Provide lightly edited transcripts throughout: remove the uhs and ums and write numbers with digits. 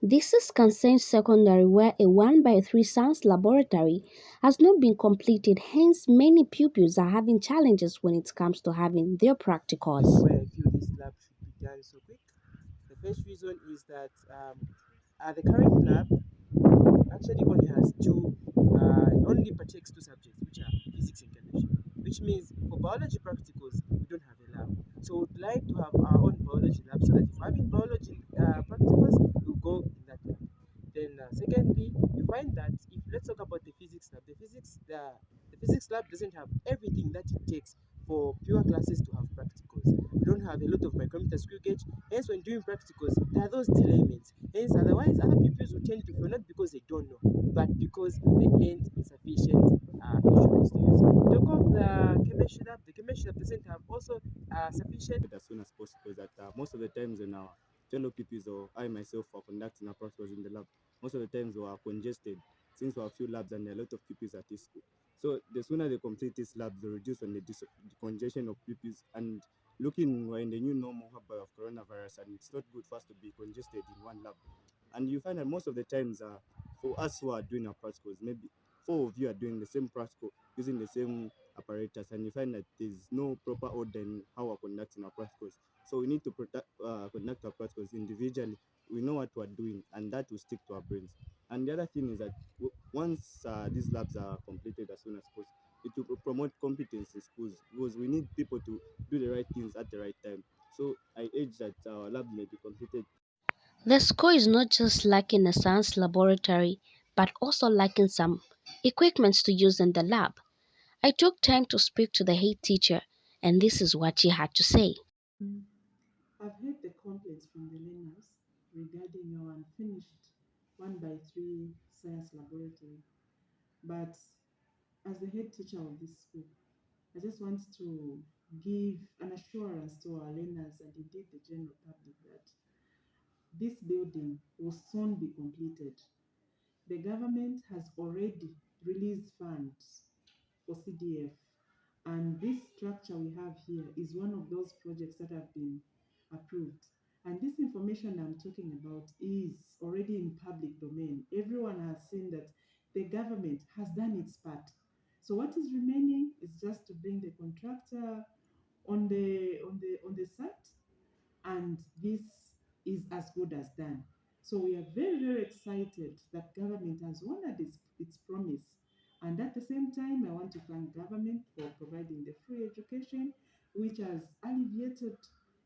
This is Kansenshi Secondary, where a 1 by 3 science laboratory has not been completed, hence many pupils are having challenges when it comes to having their practicals. Why I feel this lab should be done so quick. The first reason is that the current lab actually only has only partakes two subjects, which are physics and chemistry. Which means for biology practicals, we don't have a lab. So we'd like to have our own biology lab so that if we're having biology practicals, we'll go in that lab. Then secondly, you find that if let's talk about the physics lab, the physics lab doesn't have everything that it takes for pure classes to have practicals. We don't have a lot of micrometer screw gauge. Hence, when doing practicals, there are those delayments. Hence, otherwise, other pupils will tend to fail not because they don't know, but because they ain't insufficient instruments to use. Talk of the chemistry lab doesn't have also sufficient as soon as possible. That most of the times when our fellow pupils or I myself are conducting our practicals in the lab, most of the times we are congested since we have few labs and there are a lot of pupils at this school. So the sooner they complete this lab, the reduce on the congestion of pupils. And looking, we're in the new normal hub of coronavirus, and it's not good for us to be congested in one lab. And you find that most of the times, for us who are doing our practicals, maybe four of you are doing the same practical using the same apparatus, and you find that there's no proper order in how we're conducting our practicals. So we need to conduct our practicals individually. We know what we're doing, and that will stick to our brains. And the other thing is that once these labs are completed as soon as possible, it will promote competence in schools because we need people to do the right things at the right time. So I urge that our lab may be completed. The school is not just lacking a science laboratory, but also lacking some equipments to use in the lab. I took time to speak to the head teacher, and this is what she had to say. I've heard the complaints from the learners regarding our unfinished 1 by 3 science laboratory. But as the head teacher of this school, I just want to give an assurance to our learners and indeed the general public that this building will soon be completed. The government has already released funds for CDF, and this structure we have here is one of those projects that have been approved. And this information I'm talking about is already in public domain. Everyone has seen that the government has done its part. So what is remaining is just to bring the contractor on the site, and this is as good as done. So we are very, very excited that government has honored its promise. And at the same time, I want to thank government for providing the free education, which has alleviated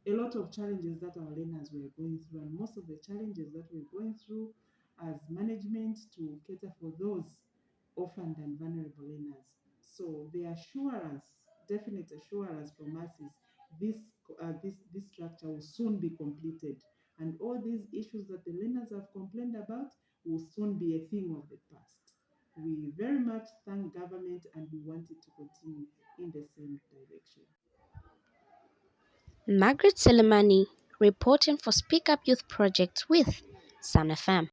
a lot of challenges that our learners were going through. And most of the challenges that we're going through as management to cater for those orphaned and vulnerable learners. So the assurance, definite assurance from us is this this structure will soon be completed, and all these issues that the learners have complained about will soon be a thing of the past. We very much thank government and we want it to continue in the same direction. Margaret Selemani, reporting for Speak Up Youth Project with Sun FM.